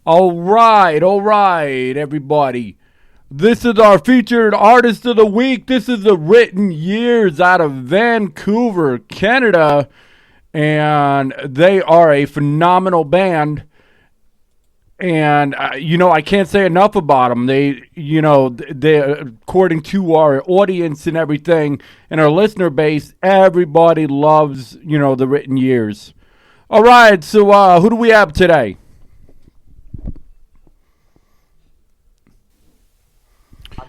All right, everybody. This is our featured artist of the week. This is the Written Years out of Vancouver, Canada. And they are a phenomenal band. And, I can't say enough about them. They, according to our audience and everything, and our listener base, everybody loves, the Written Years. All right, so who do we have today?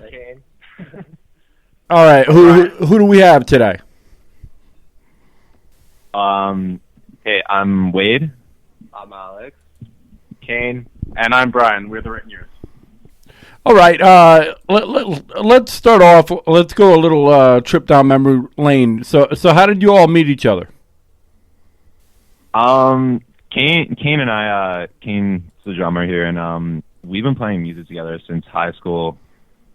Kane. All right, who do we have today? Hey, I'm Wade. I'm Alex. Kane. And I'm Brian. We're the Written Years. All right, let's start off. Let's go a little trip down memory lane. So how did you all meet each other? Kane and I, Kane's the drummer here, and we've been playing music together since high school,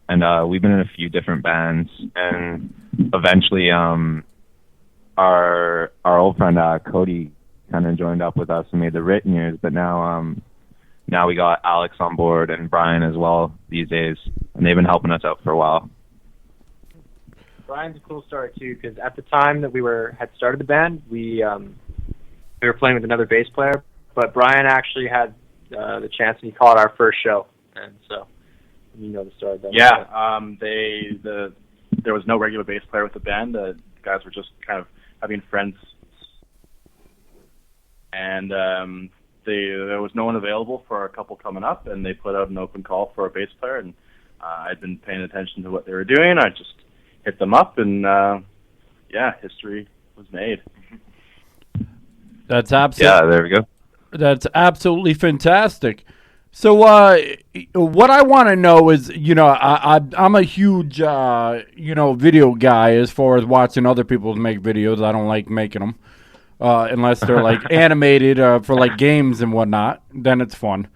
and we've been in a few different bands, and eventually, our old friend Cody kind of joined up with us and made the Written Years, but now we got Alex on board and Brian as well these days, and they've been helping us out for a while. Brian's a cool story too, because at the time that we had started the band, we were playing with another bass player, but Brian actually had the chance, and he called our first show, and so you know the story. Yeah, there was no regular bass player with the band. The guys were just kind of having friends, and there was no one available for a couple coming up, and they put out an open call for a bass player, and I'd been paying attention to what they were doing. I just hit them up, and history was made. That's absolutely. Yeah, there we go. That's absolutely fantastic. So, what I want to know is, I'm a huge, video guy as far as watching other people make videos. I don't like making them unless they're like animated for like games and whatnot. Then it's fun.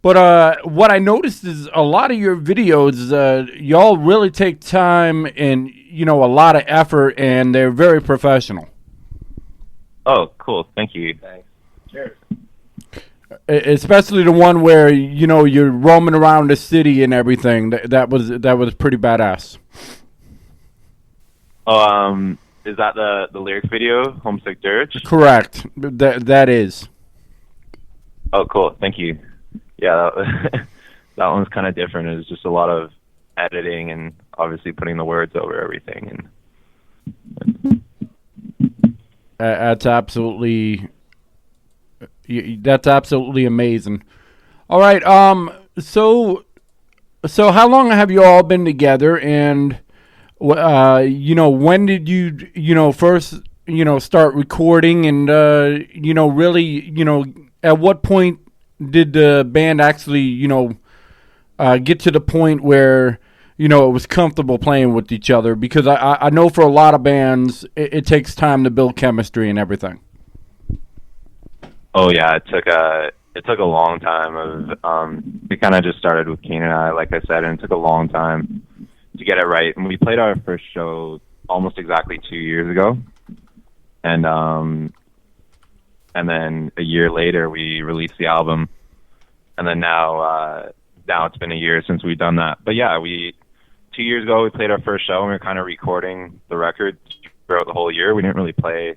But what I noticed is a lot of your videos, y'all really take time and a lot of effort, and they're very professional. Oh, cool. Thank you. Thanks. Cheers. Especially the one where you're roaming around the city and everything. That was pretty badass. Oh, is that the lyric video, Homesick Dirge? Correct. That is. Oh, cool. Thank you. Yeah, that one's kind of different. It's just a lot of editing and obviously putting the words over everything. That's absolutely amazing. All right. So how long have you all been together, and when did you first start recording, and really at what point did the band actually get to the point where it was comfortable playing with each other? Because I know for a lot of bands it takes time to build chemistry and everything. Oh yeah, it took a long time. It kind of just started with Kane and I, like I said, and it took a long time to get it right. And we played our first show almost exactly 2 years ago, and then a year later we released the album, and then now it's been a year since we've done that. But yeah, 2 years ago we played our first show, and we were kind of recording the record throughout the whole year. We didn't really play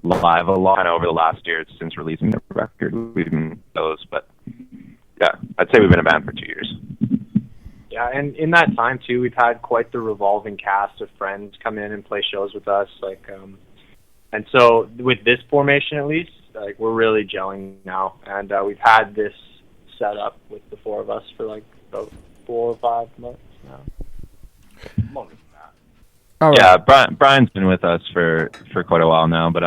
live a lot. And over the last year since releasing the record, we've been those. But yeah, I'd say we've been a band for 2 years. Yeah, and in that time too, we've had quite the revolving cast of friends come in and play shows with us. And so with this formation, at least, we're really gelling now, and we've had this set up with the four of us for about 4 or 5 months now. Longer than that. All right. Yeah, Brian's been with us for quite a while now, but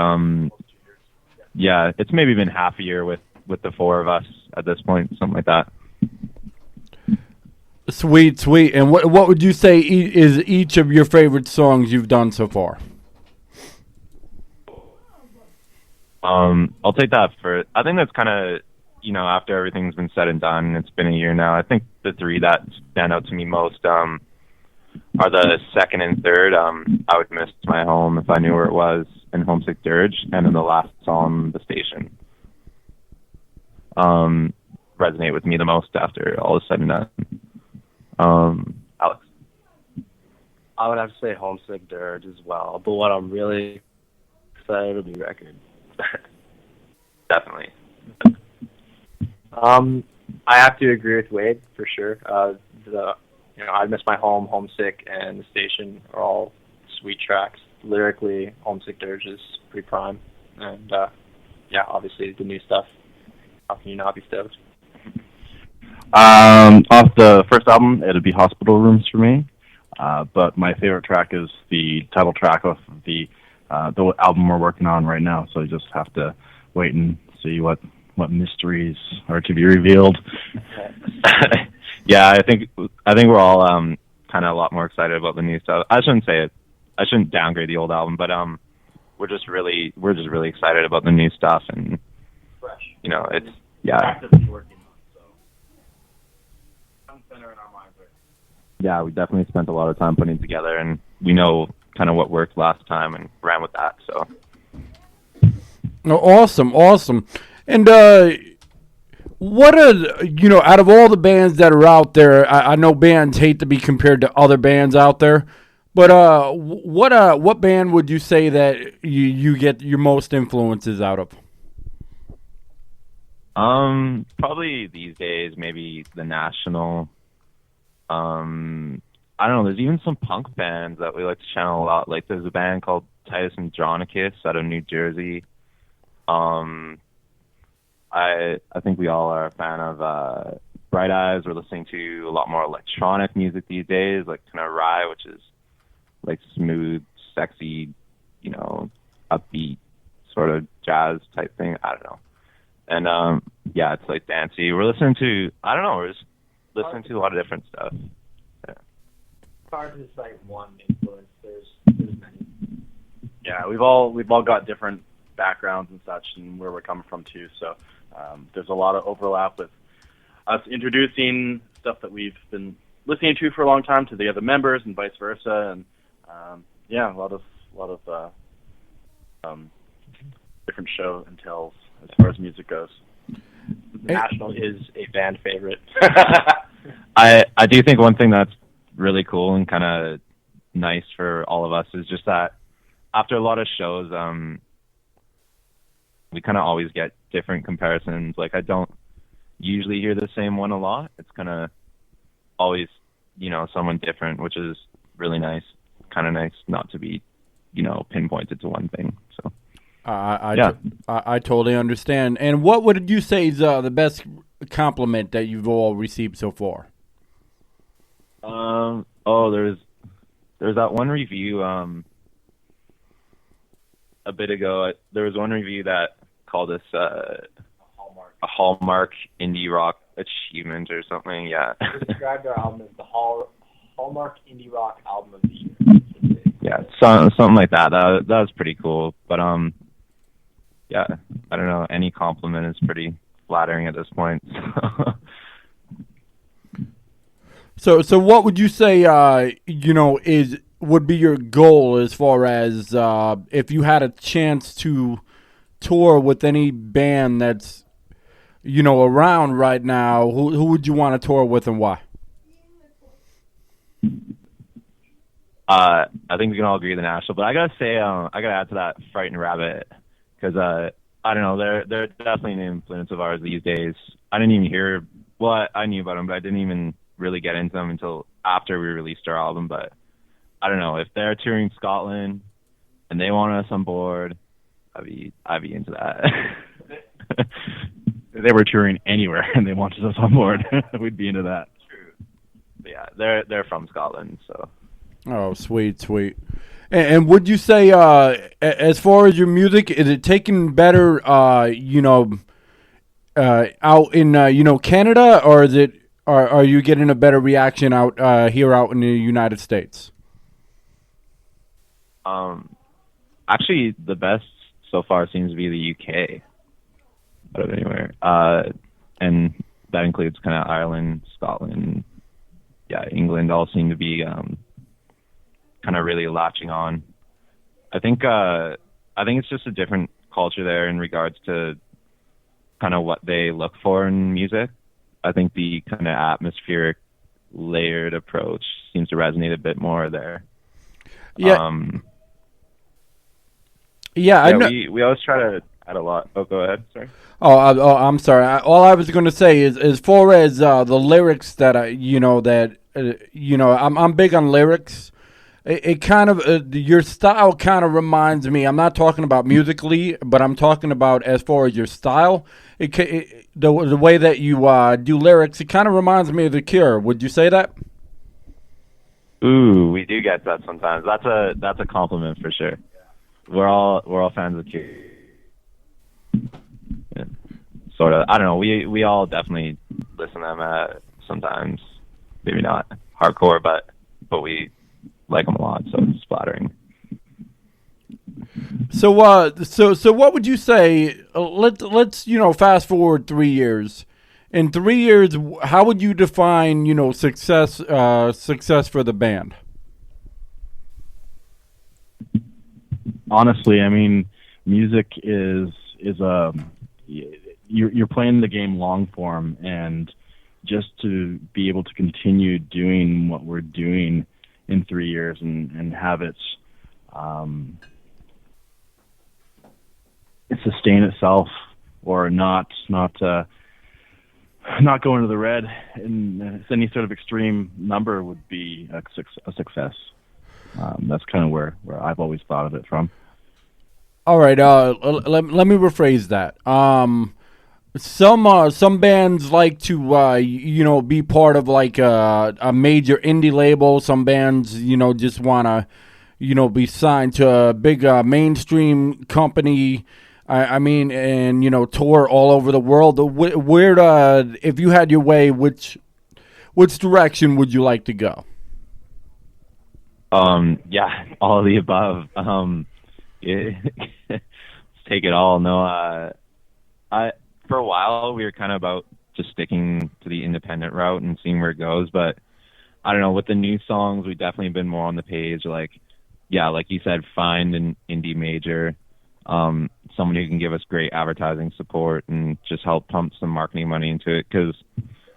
yeah, it's maybe been half a year with the four of us at this point, something like that. Sweet. And what would you say is each of your favorite songs you've done so far? I'll take that first. I think that's kind of, after everything's been said and done, it's been a year now. I think the three that stand out to me most are the second and third. I Would Miss My Home If I Knew Where It Was, and Homesick Dirge, and then the last song, The Station. resonate with me the most after all is said and done. Alex? I would have to say Homesick Dirge as well, but what I'm really excited to be record. Definitely. I have to agree with Wade for sure. I Miss My Home, Homesick, and The Station are all sweet tracks. Lyrically, Homesick Dirge is pretty prime, and obviously the new stuff. How can you not be stoked? Off the first album, it'd be Hospital Rooms for me. But my favorite track is the title track of the album we're working on right now. So you just have to wait and see what mysteries are to be revealed. Yeah, I think we're all kind of a lot more excited about the new stuff. I shouldn't downgrade the old album, but we're just really excited about the new stuff, and Fresh. It's Actively working on, so front center in our minds right yeah, we definitely spent a lot of time putting it together, and we know kind of what worked last time and ran with that. So awesome. And what out of all the bands that are out there, I know bands hate to be compared to other bands out there, but what band would you say that you get your most influences out of? Probably these days, maybe The National. I don't know, there's even some punk bands that we like to channel a lot. Like there's a band called Titus Andronicus out of New Jersey. I think we all are a fan of Bright Eyes. We're listening to a lot more electronic music these days, like kind of Rye, which is like smooth, sexy, upbeat sort of jazz type thing. I don't know. And it's like dancey. We're listening to we're just listening to a lot of different stuff. Yeah. It's hard to cite one influence. There's many. Yeah, we've all got different backgrounds and such, and where we're coming from too. So there's a lot of overlap with us introducing stuff that we've been listening to for a long time to the other members, and vice versa. And a lot of different show and tells as far as music goes. The National is a band favorite. I do think one thing that's really cool and kind of nice for all of us is just that after a lot of shows, we kind of always get different comparisons. Like I don't usually hear the same one a lot. It's kind of always, someone different, which is really nice. Kind of nice not to be, pinpointed to one thing. So. I totally understand. And what would you say is the best compliment that you've all received so far? There's that one review a bit ago. There was one review that called us a Hallmark indie rock achievement or something. Yeah. We described our album as the Hallmark indie rock album of the year. Yeah, something like that. That was pretty cool. But yeah, I don't know. Any compliment is pretty flattering at this point. So what would you say? Would be your goal as far as if you had a chance to tour with any band that's around right now, who would you want to tour with and why? I think we can all agree The National, but I gotta say, I gotta add to that Frightened Rabbit, because I don't know, they're definitely an influence of ours these days. I didn't even hear, I knew about them, but I didn't even really get into them until after we released our album. But I don't know, if they're touring Scotland and they want us on board, I'd be into that. If they were touring anywhere and they wanted us on board, we'd be into that. True. But yeah, they're from Scotland, so. Oh, sweet. And would you say, as far as your music, is it taking better, out in, Canada, or is it, are you getting a better reaction out here out in the United States? Actually, the best so far seems to be the UK, out of anywhere, and that includes kind of Ireland, Scotland, England. All seem to be kind of really latching on. I think it's just a different culture there in regards to kind of what they look for in music. I think the kind of atmospheric, layered approach seems to resonate a bit more there. Yeah. I know. We always try to add a lot. Oh, go ahead. Sorry. I'm sorry. All I was going to say is, as far as the lyrics that I'm big on lyrics. It kind of your style kind of reminds me. I'm not talking about musically, but I'm talking about as far as your style. The way that you do lyrics, it kind of reminds me of The Cure. Would you say that? Ooh, we do get that sometimes. That's a compliment for sure. We're all fans of The Cure. Yeah. Sort of. I don't know. We all definitely listen to them sometimes. Maybe not hardcore, but we like them a lot, so it's flattering. So what would you say? Let's fast forward 3 years. In 3 years, how would you define success for the band? Honestly, I mean, music is you're playing the game long form, and just to be able to continue doing what we're doing in 3 years and have it sustain itself, or not go into the red in any sort of extreme number, would be a success. That's kind of where I've always thought of it from. All right, let me rephrase that. Some bands like to be part of like a major indie label. Some bands just want to be signed to a big mainstream company. I mean, and tour all over the world. Where if you had your way, which direction would you like to go? Yeah, all of the above. Let's take it all. No, for a while we were kind of about just sticking to the independent route and seeing where it goes, but I don't know, with the new songs we've definitely been more on the page, like you said, find an indie major, someone who can give us great advertising support and just help pump some marketing money into it, because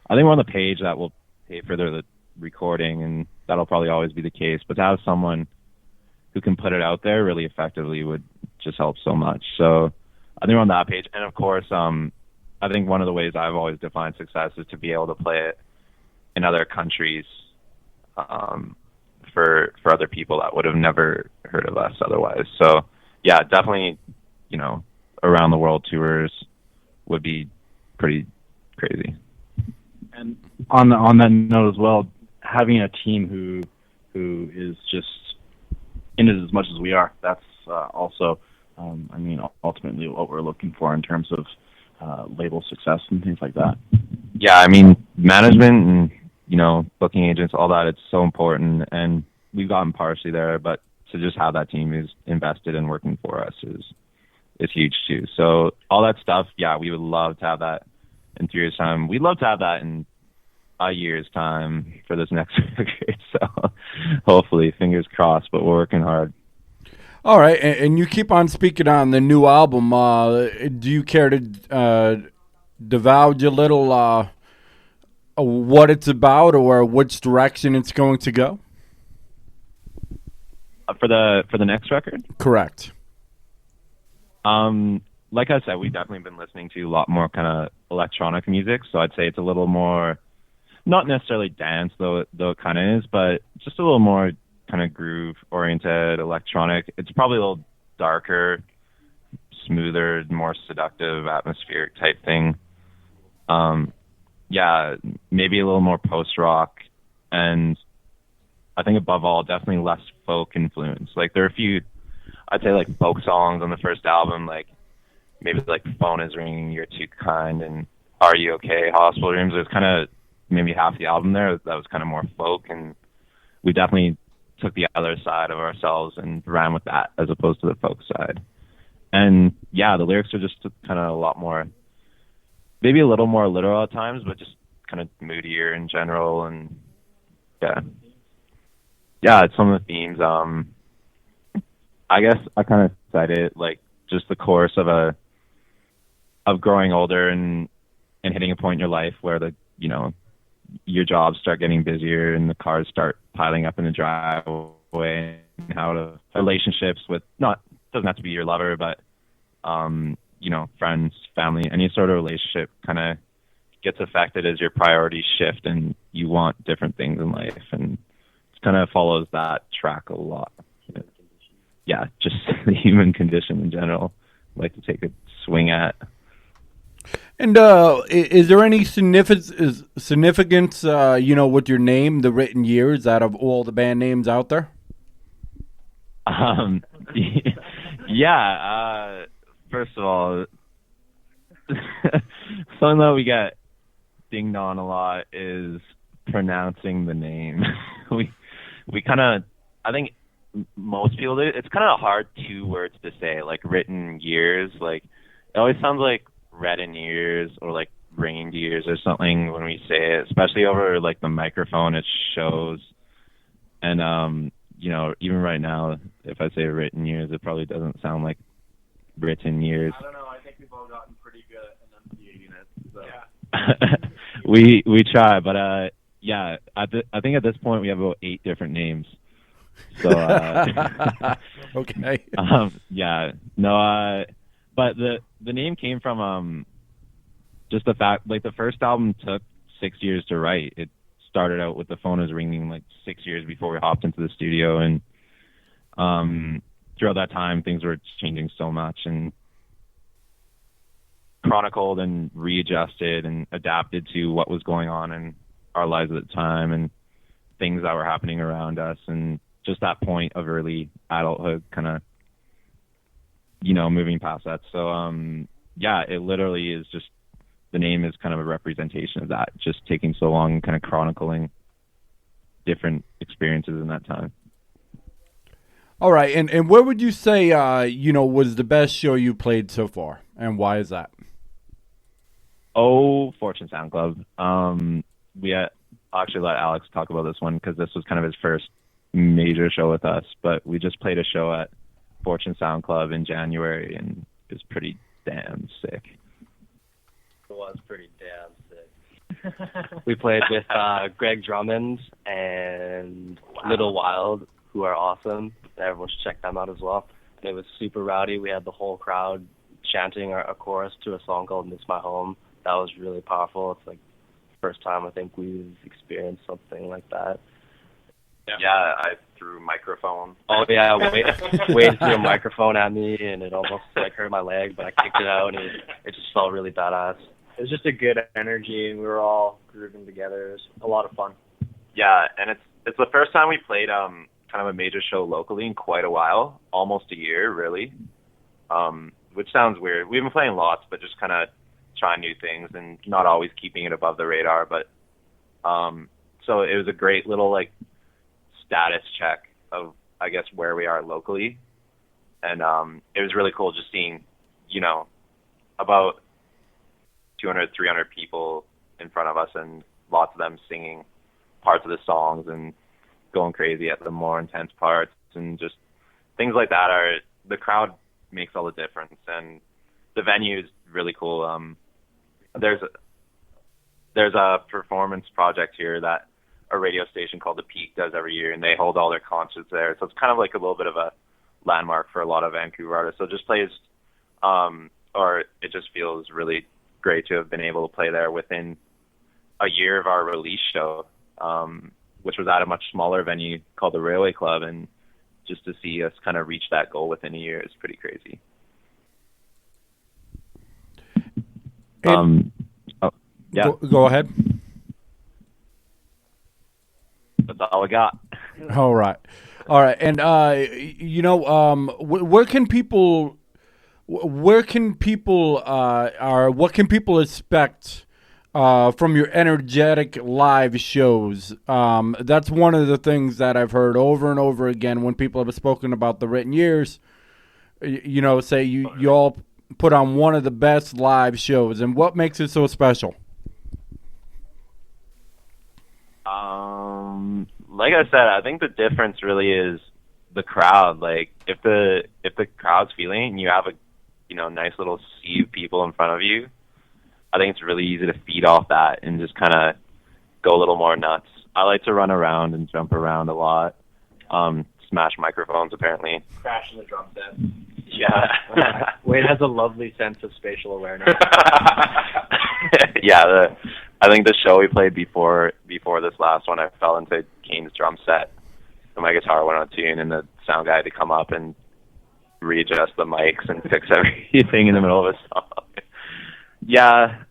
I think we're on the page that will pay for the recording, and that'll probably always be the case, but to have someone who can put it out there really effectively would just help so much. So I think we're on that page. And of course, I think one of the ways I've always defined success is to be able to play it in other countries for other people that would have never heard of us otherwise. So yeah, definitely, around the world tours would be pretty crazy. And on that note as well, having a team who is just in it as much as we are, that's also ultimately what we're looking for in terms of label success and things like that. Yeah, I mean, management and booking agents, all that, it's so important, and we've gotten partially there, but to just have that team who's invested in working for us is huge too. So all that stuff, yeah, we would love to have that in 3 years' time. We'd love to have that in a year's time for this next record. So hopefully, fingers crossed, but we're working hard. All right, and you keep on speaking on the new album. Do you care to divulge a little what it's about or which direction it's going to go? For the next record? Correct. Like I said, we've definitely been listening to a lot more kind of electronic music, so I'd say it's a little more, not necessarily dance, though it kind of is, but just a little more kind of groove-oriented electronic. It's probably a little darker, smoother, more seductive, atmospheric type thing. Yeah, maybe a little more post-rock, and I think above all, definitely less folk influence. Like, there are a few, I'd say, like, folk songs on the first album, like, maybe, like, Phone Is Ringing, You're Too Kind, and Are You Okay, Hospital Rooms. There's kind of maybe half the album there that was kind of more folk, and we definitely took the other side of ourselves and ran with that as opposed to the folk side. And yeah, the lyrics are just kind of a lot more, maybe a little more literal at times, but just kind of moodier in general. And yeah, it's some of the themes. I guess I kind of cited like just the course of growing older and hitting a point in your life where the your jobs start getting busier and the cars start piling up in the driveway, and how the relationships with, doesn't have to be your lover, but friends, family, any sort of relationship kind of gets affected as your priorities shift and you want different things in life, and it kind of follows that track a lot. Yeah, just the human condition in general, I like to take a swing at. And is there any significance, with your name, the Written Years, out of all the band names out there? Yeah. First of all, something that we get dinged on a lot is pronouncing the name. we kind of, I think most people do. It's kind of hard 2 words to say, like Written Years. Like it always sounds like red in ears or like ringing ears or something when we say it, especially over like the microphone. It shows, and even right now, if I say Written Years, it probably doesn't sound like written years. I don't know. I think we've all gotten pretty good at enunciating it. So. Yeah. we try, but I think at this point we have about 8 different names. So okay. But the name came from just the fact, like, the first album took 6 years to write. It started out with the phone was ringing like 6 years before we hopped into the studio, and throughout that time things were changing so much, and chronicled and readjusted and adapted to what was going on in our lives at the time and things that were happening around us, and just that point of early adulthood kind of moving past that. So it literally is just, the name is kind of a representation of that, just taking so long and kind of chronicling different experiences in that time. All right, and where would you say was the best show you played so far, and why is that? Fortune Sound Club. We actually let Alex talk about this one because this was kind of his first major show with us, but we just played a show at Fortune Sound Club in January, and it was pretty damn sick. It was pretty damn sick. We played with Greg Drummond and Little Wild, who are awesome. Everyone should check them out as well. And it was super rowdy. We had the whole crowd chanting a chorus to a song called Miss My Home. That was really powerful. It's like the first time I think we've experienced something like that. Yeah, I threw microphone. Oh yeah, Wade threw a microphone at me, and it almost hurt my leg, but I kicked it out, and it just felt really badass. It was just a good energy, and we were all grooving together. It was a lot of fun. Yeah, and it's the first time we played kind of a major show locally in quite a while, almost a year, really. Which sounds weird. We've been playing lots, but just kind of trying new things and not always keeping it above the radar. But so it was a great little like status check of, I guess, where we are locally, and it was really cool just seeing, about 200, 300 people in front of us, and lots of them singing parts of the songs and going crazy at the more intense parts, and just things like that. The crowd makes all the difference, and the venue is really cool. There's a performance project here that a radio station called The Peak does every year, and they hold all their concerts there. So it's kind of like a little bit of a landmark for a lot of Vancouver artists. So it just plays, or it just feels really great to have been able to play there within a year of our release show, which was at a much smaller venue called the Railway Club, and just to see us kind of reach that goal within a year is pretty crazy. Yeah. Go ahead. That's all I got. All right. And where can people what can people expect from your energetic live shows? That's one of the things that I've heard over and over again when people have spoken about the Written Years. Say you all put on one of the best live shows, and what makes it so special? Like I said, I think the difference really is the crowd. Like if the crowd's feeling it and you have a nice little sea of people in front of you, I think it's really easy to feed off that and just kind of go a little more nuts. I like to run around and jump around a lot. Smash microphones, apparently. Crash in the drum set. Yeah. Wade has a lovely sense of spatial awareness. Yeah, I think the show we played before this last one, I fell into Kane's drum set, and my guitar went on tune, and the sound guy had to come up and readjust the mics and fix everything in the middle of a song. Yeah,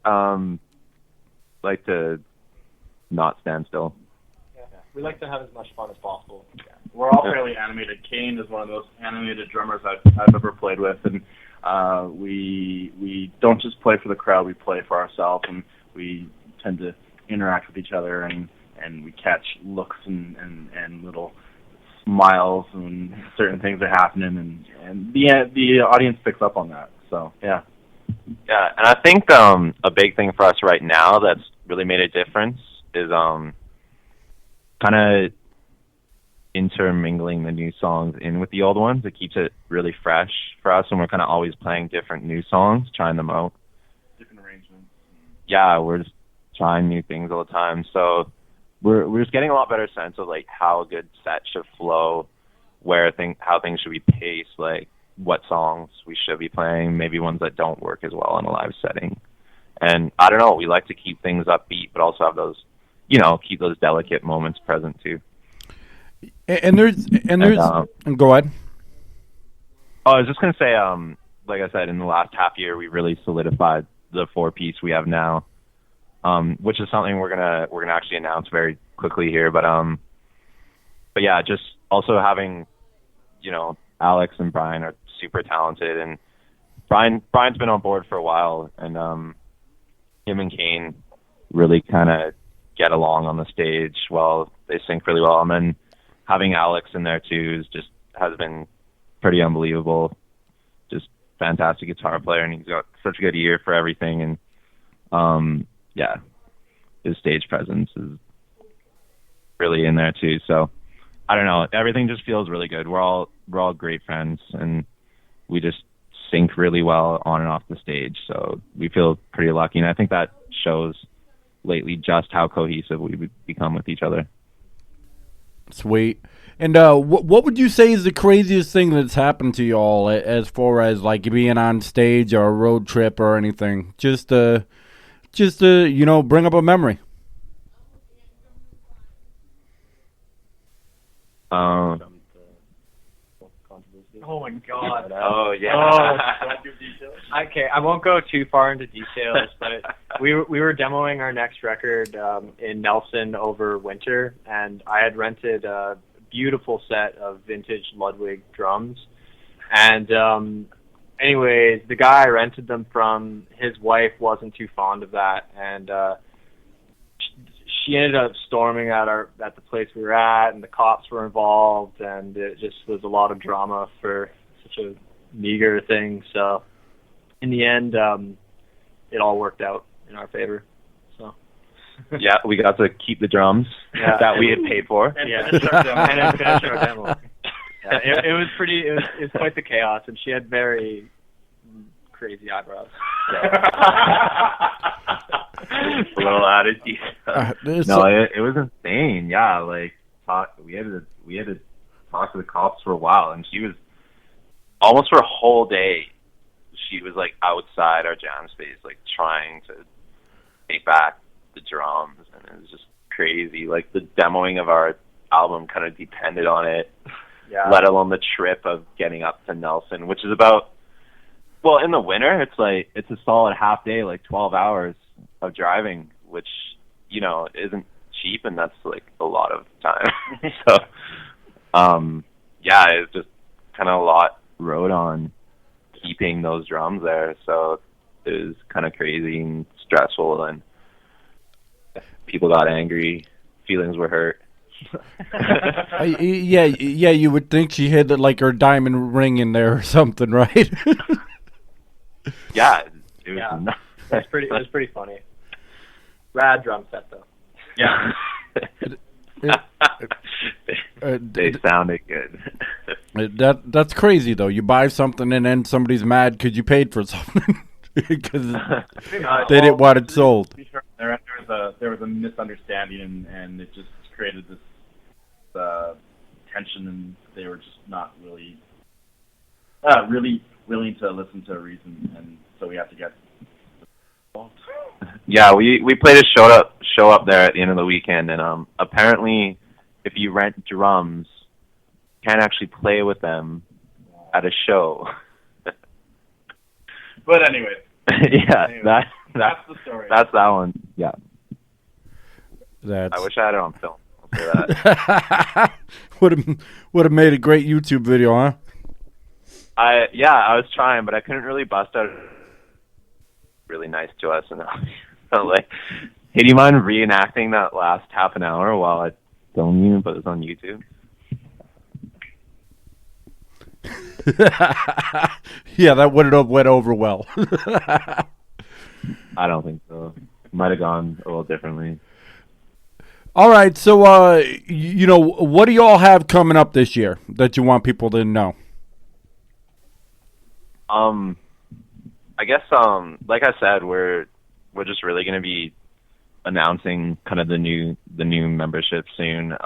like to not stand still. Yeah. We like to have as much fun as possible. Yeah. We're all fairly animated. Kane is one of those animated drummers I've ever played with, and we don't just play for the crowd, we play for ourselves, and we tend to interact with each other, and we catch looks and little smiles and certain things are happening, and the audience picks up on that. So yeah. Yeah, and I think a big thing for us right now that's really made a difference is kind of intermingling the new songs in with the old ones. It keeps it really fresh for us, and we're kind of always playing different new songs, trying them out. Different arrangements. Yeah, we're just trying new things all the time. So we're just getting a lot better sense of like how a good set should flow, how things should be paced, like what songs we should be playing, maybe ones that don't work as well in a live setting. And I don't know, we like to keep things upbeat, but also have those, keep those delicate moments present too. And there's go ahead. Oh, I was just gonna say, like I said, in the last half year, we really solidified the 4-piece we have now, which is something we're gonna actually announce very quickly here. But yeah, just also having, Alex and Brian are super talented, and Brian's been on board for a while, and him and Kane really kind of get along on the stage well. They sync really well, and then having Alex in there too has been pretty unbelievable. Just fantastic guitar player, and he's got such a good ear for everything, and yeah, his stage presence is really in there too. So I don't know, everything just feels really good. We're all great friends, and we just sync really well on and off the stage. So we feel pretty lucky, and I think that shows lately just how cohesive we've become with each other. Sweet. And what would you say is the craziest thing that's happened to you all as far as like being on stage or a road trip or anything? Just to bring up a memory. Oh my God! Oh yeah. Okay, I won't go too far into details, but we were demoing our next record in Nelson over winter, and I had rented a beautiful set of vintage Ludwig drums, and anyways, the guy I rented them from, his wife wasn't too fond of that, and she ended up storming at the place we were at, and the cops were involved, and it just was a lot of drama for such a meager thing. So in the end, it all worked out in our favor. So yeah, we got to keep the drums that we had paid for. And finish our demo. Yeah, it was pretty. It was quite the chaos, and she had very crazy eyebrows. A little out of detail. No, it was insane. Yeah, like we had to talk to the cops for a while, and she was almost for a whole day. She was like outside our jam space, like trying to take back the drums, and it was just crazy. Like the demoing of our album kind of depended on it. Yeah. Let alone the trip of getting up to Nelson, which is about, well, in the winter, it's a solid half day, like 12 hours of driving, which, isn't cheap, and that's like a lot of time. So, yeah, it's just kind of a lot rode on keeping those drums there. So it was kind of crazy and stressful, and people got angry, feelings were hurt. Yeah, you would think she had like her diamond ring in there or something, right? Yeah, it was nuts. It was pretty funny. Rad drum set though. Yeah. They sounded good. That's crazy though. You buy something and then somebody's mad because you paid for something. because they didn't want it sold. There was a misunderstanding, and it just created this tension, and they were just not really willing to listen to reason, and so we have to get involved. Yeah, we played a show up there at the end of the weekend, and apparently, if you rent drums, you can't actually play with them at a show. But anyway. Yeah, that's the story. That's that one. Yeah. That's... I wish I had it on film. I'll say that. would have made a great YouTube video, huh? I was trying, but I couldn't really bust out. Really nice to us, and I was like, "Hey, do you mind reenacting that last half an hour while I film you and put this on YouTube?" Yeah, that wouldn't have went over well. I don't think so. Might have gone a little differently. All right, so what do y'all have coming up this year that you want people to know? I guess like I said, we're just really going to be announcing kind of the new membership soon.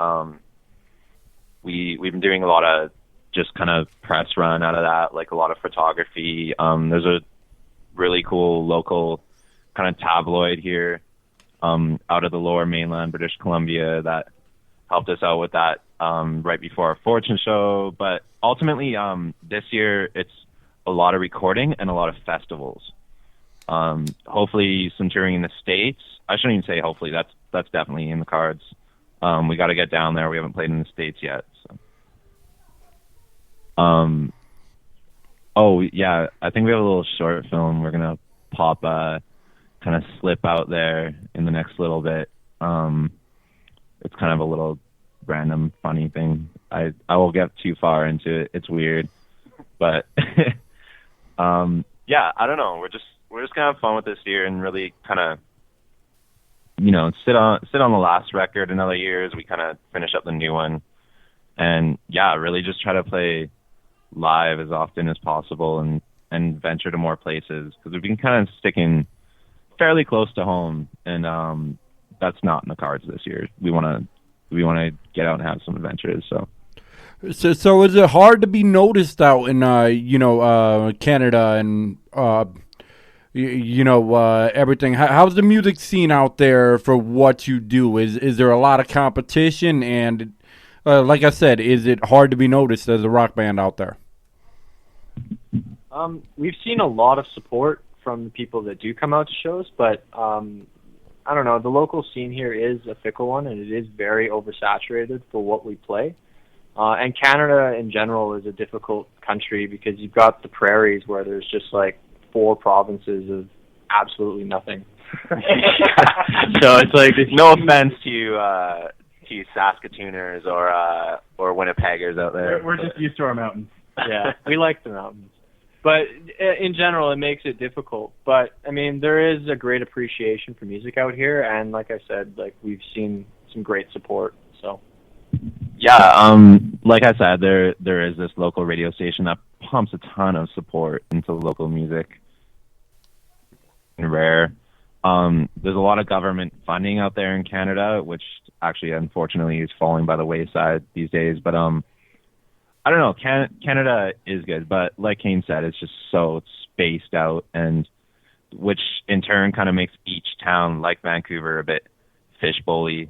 We've been doing a lot of just kind of press run out of that, like a lot of photography. There's a really cool local kind of tabloid here out of the lower mainland, British Columbia, that helped us out with that right before our fortune show. But ultimately, this year, it's a lot of recording and a lot of festivals. Hopefully some touring in the States. I shouldn't even say hopefully. That's definitely in the cards. We got to get down there. We haven't played in the States yet. So. Oh yeah, I think we have a little short film we're gonna pop kind of slip out there in the next little bit. It's kind of a little random funny thing. I won't get too far into it. It's weird. But yeah, I don't know. We're just gonna have fun with this year and really kind of sit on the last record another year as we kind of finish up the new one. And yeah, really just try to play live as often as possible and venture to more places, because we've been kind of sticking fairly close to home, and that's not in the cards this year. We want to get out and have some adventures. So is it hard to be noticed out in Canada and everything? How's the music scene out there for what you do? Is there a lot of competition? And like I said, is it hard to be noticed as a rock band out there? We've seen a lot of support from the people that do come out to shows, but I don't know. The local scene here is a fickle one, and it is very oversaturated for what we play. And Canada in general is a difficult country because you've got the prairies where there's just like 4 provinces of absolutely nothing. So it's like, no offense to you Saskatooners or Winnipeggers out there. We're just used to our mountains. Yeah, we like the mountains. But in general, it makes it difficult. But, I mean, there is a great appreciation for music out here. And like I said, like we've seen some great support. So, yeah, like I said, there is this local radio station that pumps a ton of support into local music. Rare. There's a lot of government funding out there in Canada, which actually, unfortunately, is falling by the wayside these days. But I don't know. Canada is good, but like Kane said, it's just so spaced out, and which in turn kind of makes each town, like Vancouver, a bit fishbowl-y.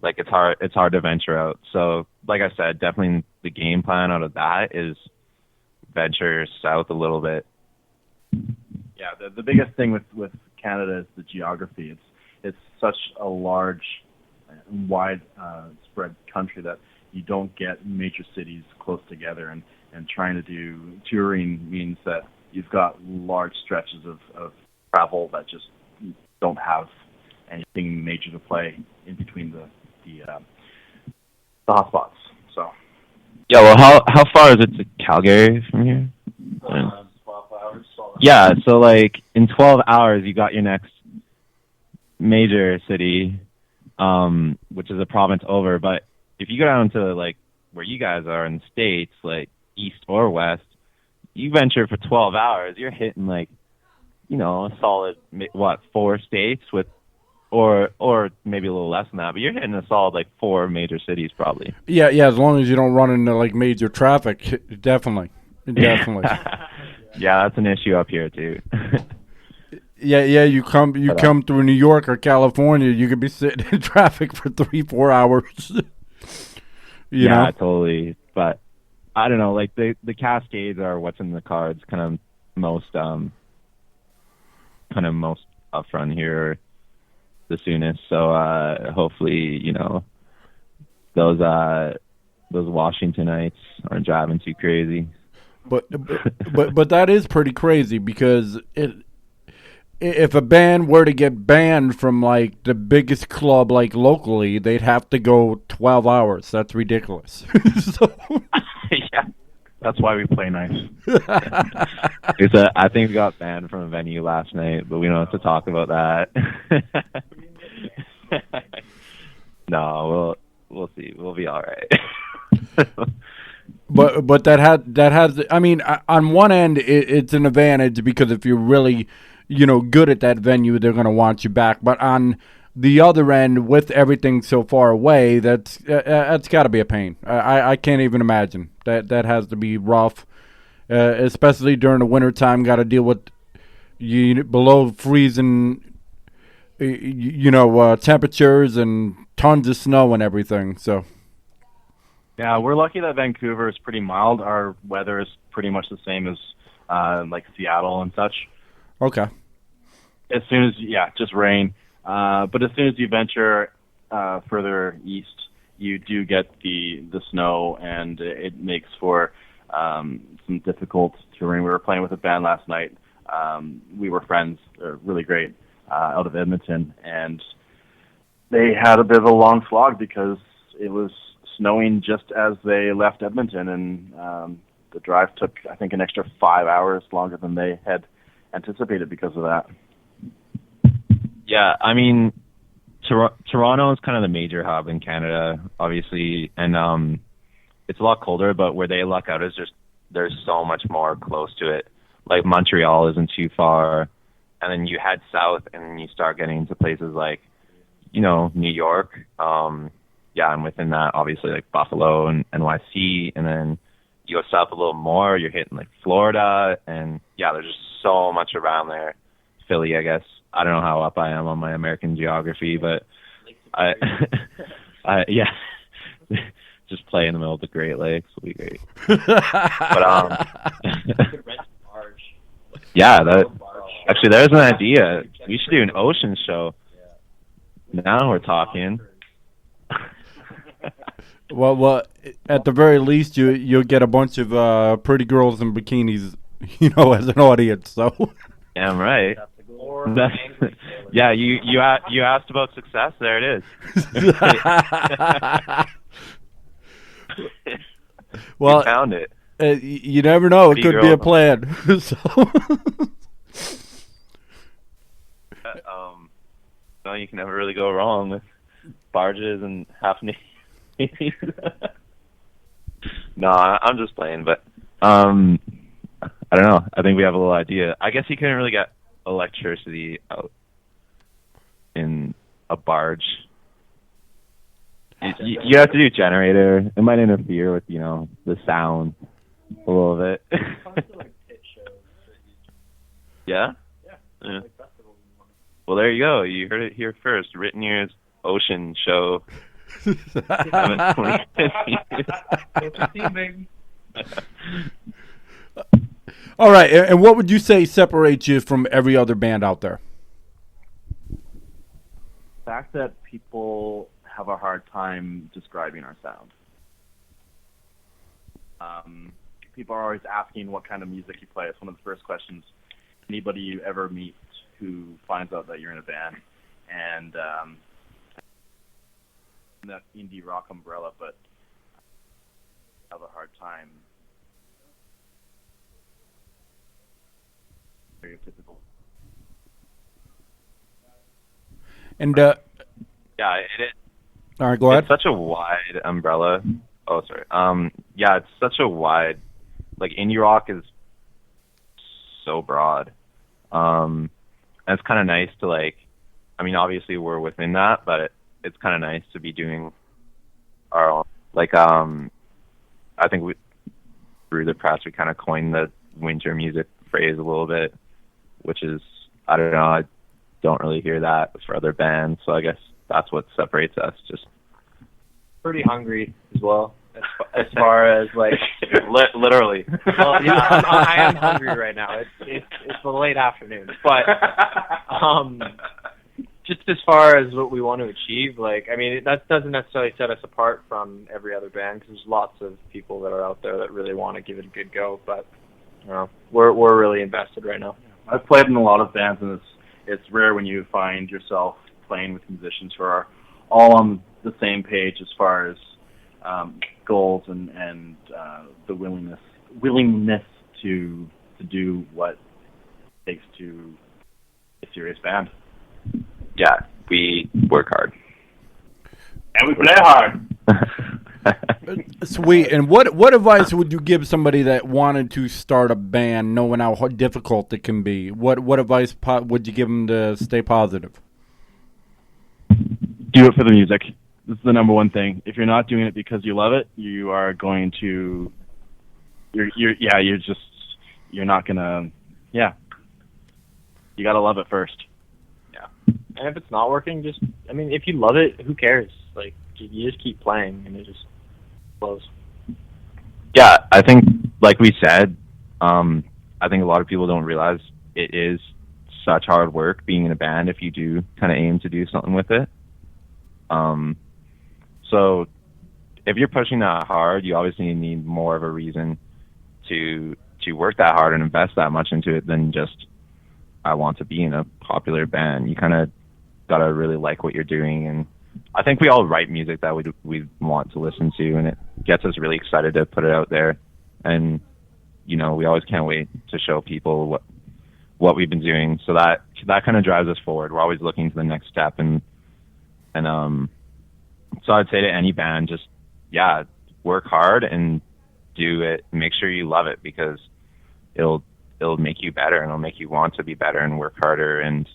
Like it's hard to venture out. So, like I said, definitely the game plan out of that is venture south a little bit. Yeah, the biggest thing with Canada is the geography. It's such a large, wide spread country that you don't get major cities close together, and trying to do touring means that you've got large stretches of travel that just don't have anything major to play in between the hotspots. So yeah, well, how far is it to Calgary from here? 12 hours. Yeah, so like in 12 hours you got your next major city, which is a province over. But if you go down to like where you guys are in the States, like east or west, you venture for 12 hours, you're hitting like a solid 4 states with, or maybe a little less than that. But you're hitting a solid like 4 major cities probably. Yeah, as long as you don't run into like major traffic, definitely. Yeah, that's an issue up here too. Yeah. You come through New York or California, you could be sitting in traffic for 3-4 hours. you know? Totally. But I don't know. Like the Cascades are what's in the cards, kind of most upfront here the soonest. So hopefully, those Washingtonites aren't driving too crazy. But that is pretty crazy because if a band were to get banned from like the biggest club like locally, they'd have to go 12 hours. That's ridiculous. Yeah, that's why we play nice. I think we got banned from a venue last night, but we don't have to talk about that. No, we'll see. We'll be all right. But that has. I mean, on one end, it's an advantage because if you're really, good at that venue, they're going to want you back. But on the other end, with everything so far away, that's got to be a pain. I can't even imagine. That has to be rough, especially during the wintertime. Got to deal with below freezing, temperatures and tons of snow and everything. So. Yeah, we're lucky that Vancouver is pretty mild. Our weather is pretty much the same as like Seattle and such. Okay. As soon as just rain. But as soon as you venture further east, you do get the snow, and it makes for some difficult terrain. We were playing with a band last night. We were friends, they're really great, out of Edmonton, and they had a bit of a long slog because it was snowing just as they left Edmonton, and the drive took, I think, an extra 5 hours longer than they had anticipated because of that. Yeah, I mean, Toronto is kind of the major hub in Canada, obviously, and it's a lot colder, but where they luck out is there's so much more close to it. Like Montreal isn't too far, and then you head south, and you start getting into places like, New York, and within that, obviously, like Buffalo and NYC, and then you go south a little more, you're hitting like Florida, and there's just so much around there. Philly, I guess. I don't know how up I am on my American geography, but just play in the middle of the Great Lakes will be great. But actually, there's an idea. We should do an ocean show. Now we're talking. Well, at the very least, you'll get a bunch of pretty girls in bikinis, as an audience. So. Damn right. You asked about success. There it is. Well, you found it. You never know. It could be a plan. No, you can never really go wrong with barges and half naked. No, I'm just playing, but I don't know. I think we have a little idea. I guess you couldn't really get electricity out in a barge. You have to do a generator. It might interfere with, the sound a little bit. Yeah? Yeah. Well, there you go. You heard it here first. Written Year's Ocean Show. All right, and what would you say separates you from every other band out there? The fact that people have a hard time describing our sound. People are always asking what kind of music you play. It's one of the first questions anybody you ever meet who finds out that you're in a band. And that indie rock umbrella, but I have a hard time. Stereotypical. And it is. All right, go ahead. It's such a wide umbrella. Oh, sorry. It's such a wide. Like indie rock is so broad. And it's kind of nice to like, I mean, obviously we're within that, but it's kind of nice to be doing our own, like, I think through the press, we kind of coined the winter music phrase a little bit, which is, I don't know, I don't really hear that for other bands, so I guess that's what separates us. Just pretty hungry as well, as far as like literally. Well, yeah, I am hungry right now. It's the late afternoon, but just as far as what we want to achieve, like, I mean, that doesn't necessarily set us apart from every other band, because there's lots of people that are out there that really want to give it a good go, but you know, we're really invested right now. I've played in a lot of bands, and it's rare when you find yourself playing with musicians who are all on the same page as far as goals and the willingness to do what it takes to be a serious band. Yeah, we work hard. And we play hard. Sweet. And what advice would you give somebody that wanted to start a band, knowing how difficult it can be? What advice would you give them to stay positive? Do it for the music. This is the number one thing. If you're not doing it because you love it, you are going to, you're not gonna, you gotta love it first. Yeah. And if it's not working, if you love it, who cares? Like, you just keep playing, and it just flows. Yeah, I think, like we said, I think a lot of people don't realize it is such hard work being in a band if you do kind of aim to do something with it. So if you're pushing that hard, you obviously need more of a reason to work that hard and invest that much into it than just, I want to be in a popular band. You kind of got to really like what you're doing. And I think we all write music that we want to listen to, and it gets us really excited to put it out there. And, you know, we always can't wait to show people what we've been doing. So that kind of drives us forward. We're always looking to the next step. And so I'd say to any band, just, work hard and do it. Make sure you love it, because it'll make you better, and it'll make you want to be better and work harder and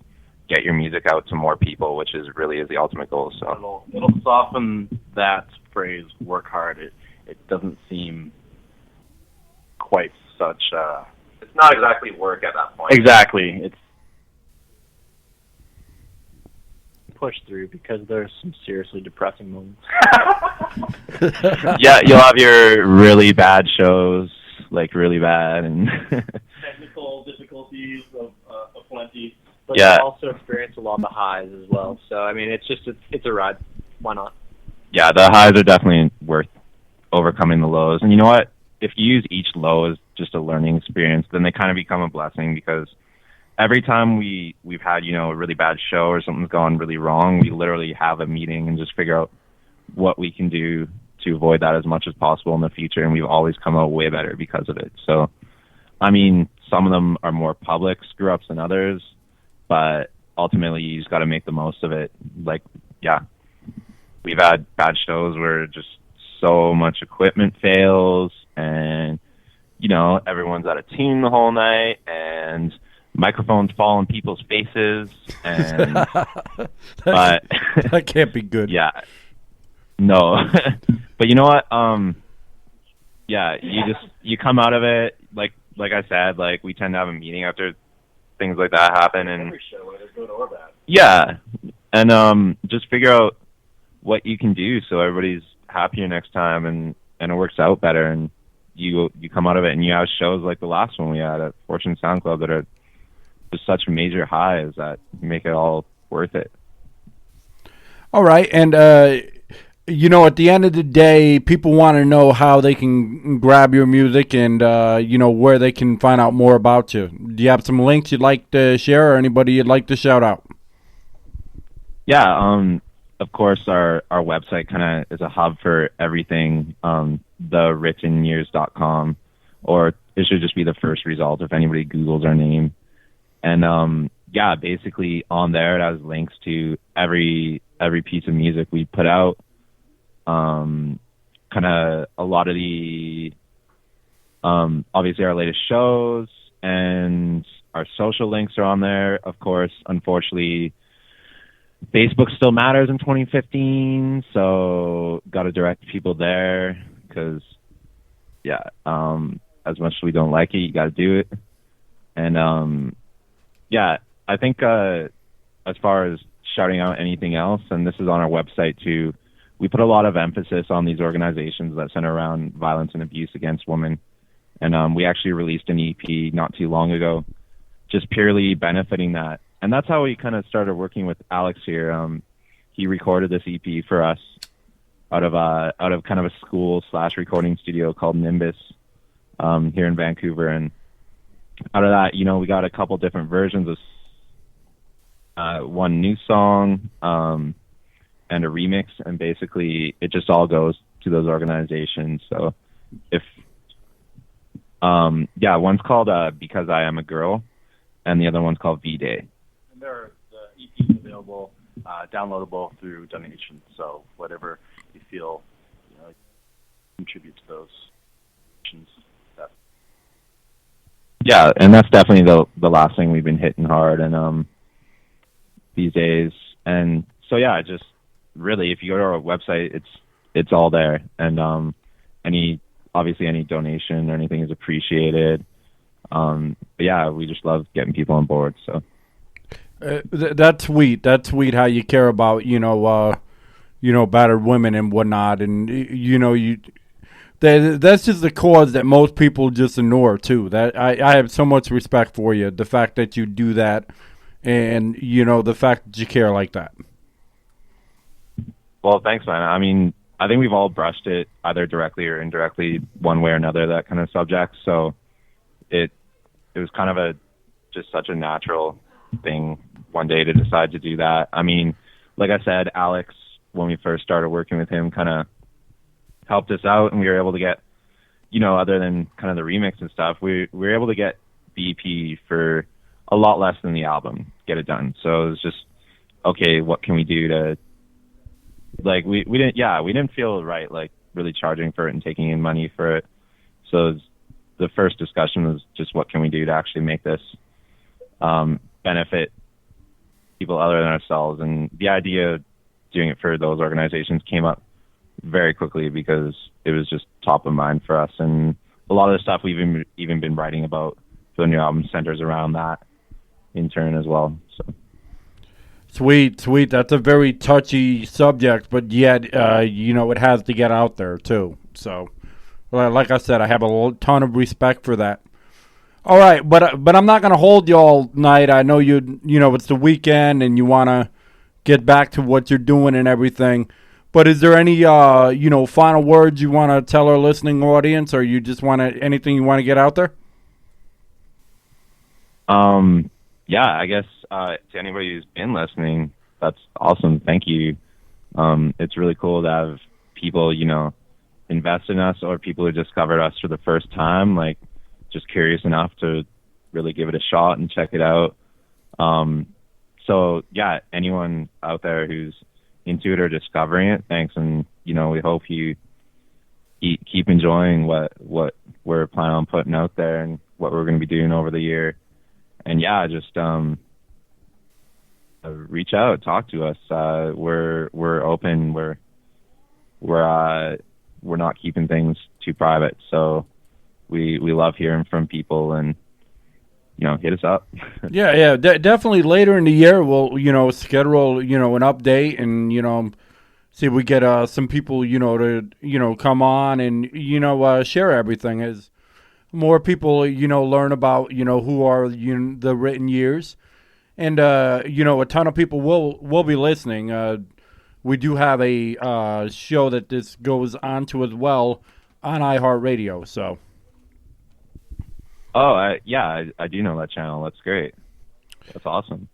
get your music out to more people, which is the ultimate goal. So it'll soften that phrase, work hard. It doesn't seem quite such it's not exactly work at that point. Exactly. It's push through, because there's some seriously depressing moments. Yeah, you'll have your really bad shows, like really bad, and technical difficulties of plenty. But you also experience a lot of the highs as well. So, I mean, it's a ride. Why not? Yeah, the highs are definitely worth overcoming the lows. And you know what? If you use each low as just a learning experience, then they kind of become a blessing, because every time we've had, a really bad show or something's gone really wrong, we literally have a meeting and just figure out what we can do to avoid that as much as possible in the future, and we've always come out way better because of it. So, I mean, some of them are more public screw-ups than others, but ultimately you just got to make the most of it. Like, we've had bad shows where just so much equipment fails, and, everyone's out of tune the whole night, and microphones fall in people's faces, and but that can't be good. Yeah, no. But you know what? You come out of it, like I said, like, we tend to have a meeting after things like that happen, and every show, whether good or bad. Yeah, and just figure out what you can do so everybody's happier next time, and it works out better, and you come out of it, and you have shows like the last one we had at Fortune Sound Club that are just such major highs that make it all worth it. All right, and at the end of the day, people want to know how they can grab your music, and where they can find out more about you. Do you have some links you'd like to share, or anybody you'd like to shout out? Yeah, of course, our website kind of is a hub for everything, thewrittenyears.com, or it should just be the first result if anybody Googles our name. And basically on there it has links to every piece of music we put out. Kind of a lot of the obviously our latest shows and Our social links are on there, of course. Unfortunately, Facebook still matters in 2015, so got to direct people there because, yeah, as much as we don't like it, you got to do it. And, yeah, I think as far as shouting out anything else, and this is on our website too, we put a lot of emphasis on these organizations that center around violence and abuse against women. And we actually released an EP not too long ago, just purely benefiting that. And that's how we kind of started working with Alex here. He recorded this EP for us out of kind of a school/recording studio called Nimbus here in Vancouver. And out of that, we got a couple different versions of one new song and a remix. And basically, it just all goes to those organizations. So if one's called Because I Am a Girl, and the other one's called V-Day. And the EP is available, downloadable through donations. So whatever you feel, contribute to those donations. Yeah, and that's definitely the last thing we've been hitting hard and these days. And so yeah, just really, if you go to our website, it's all there. And any donation or anything is appreciated. But yeah, we just love getting people on board. So that's sweet. That's sweet how you care about battered women and whatnot, and that's just the cause that most people just ignore too. That I have so much respect for you. The fact that you do that, and the fact that you care like that. Well, thanks, man. I mean, I think we've all brushed it either directly or indirectly, one way or another, that kind of subject. So it was kind of just such a natural thing one day to decide to do that. I mean, like I said, Alex, when we first started working with him, kind of helped us out, and we were able to get, other than kind of the remix and stuff, we were able to get the EP for a lot less than the album, get it done. So it was just, okay, what can we do to, like, we didn't feel right, like, really charging for it and taking in money for it. So the first discussion was just, what can we do to actually make this benefit people other than ourselves? And the idea of doing it for those organizations came up very quickly because it was just top of mind for us. And a lot of the stuff we've even been writing about for the new album centers around that in turn as well. So. Sweet. That's a very touchy subject, but yet, it has to get out there too. So, like I said, I have a ton of respect for that. All right, but I'm not going to hold you all night. I know it's the weekend and you want to get back to what you're doing and everything. But is there any, final words you want to tell our listening audience, or you just anything you want to get out there? Yeah, I guess to anybody who's been listening, that's awesome. Thank you. It's really cool to have people, invest in us, or people who discovered us for the first time, like just curious enough to really give it a shot and check it out. So yeah, anyone out there who's into it or discovering it, thanks. And, we hope you keep enjoying what we're planning on putting out there and what we're going to be doing over the year. And yeah, just reach out, talk to us. We're open. We're not keeping things too private. So we love hearing from people, and hit us up. Yeah, definitely. Later in the year, we'll schedule an update, and see if we get some people to come on and share everything as more people learn about who are the written years, and a ton of people will be listening. We do have a show that this goes on to as well on iHeartRadio. So. Oh, I do know that channel. That's great. That's awesome.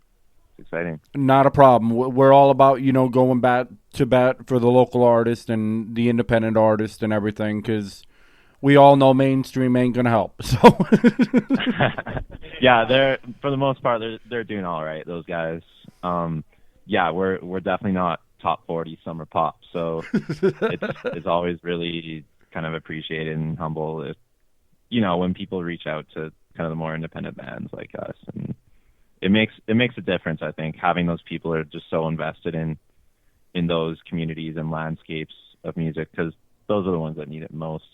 It's exciting. Not a problem. We're all about going back to bat for the local artist and the independent artist and everything, because we all know mainstream ain't gonna help. So yeah, they're for the most part they're doing all right. Those guys. Yeah, we're definitely not top 40 summer pop. So it's always really kind of appreciated and humble if when people reach out to kind of the more independent bands like us, and it makes a difference. I think having those people that are just so invested in those communities and landscapes of music, because those are the ones that need it most.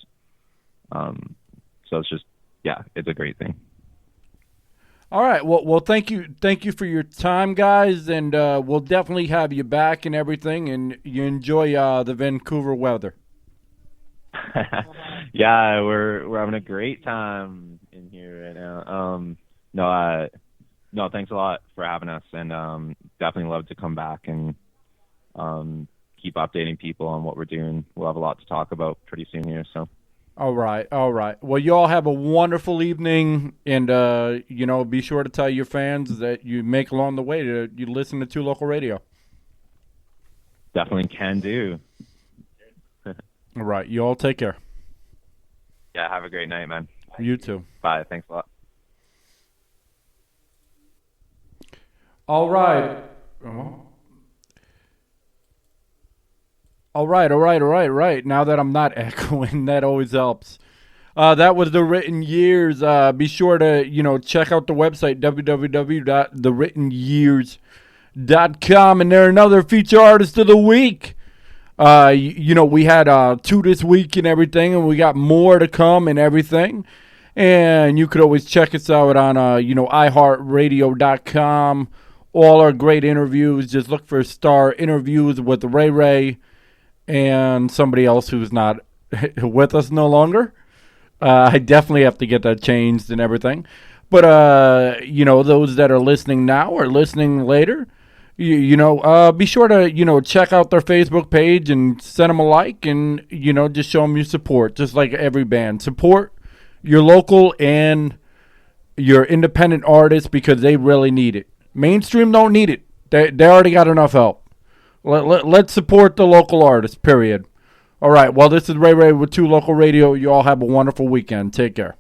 So it's just, yeah, it's a great thing. All right. Well, thank you for your time, guys, and we'll definitely have you back and everything. And you enjoy the Vancouver weather. Yeah, we're having a great time in here right now. No, thanks a lot for having us, and definitely love to come back and keep updating people on what we're doing. We'll have a lot to talk about pretty soon here. So. All right. Well, you all have a wonderful evening, and be sure to tell your fans that you make along the way to you listen to Two Local Radio. Definitely can do. All right. You all take care. Yeah, have a great night, man. You too. Bye. Thanks a lot. All right. All right. Now that I'm not echoing, that always helps. That was The Written Years. Be sure to, check out the website, www.thewrittenyears.com. And they're another feature artist of the week. We had 2 this week and everything, and we got more to come and everything. And you could always check us out on, iHeartRadio.com. All our great interviews. Just look for Star Interviews with Ray Ray and somebody else who's not with us no longer. I definitely have to get that changed and everything. But, those that are listening now or listening later, be sure to, check out their Facebook page and send them a like and, just show them your support, just like every band. Support your local and your independent artists because they really need it. Mainstream don't need it. They already got enough help. Let's support the local artists, period. All right, well, this is Ray Ray with Two Local Radio. You all have a wonderful weekend. Take care.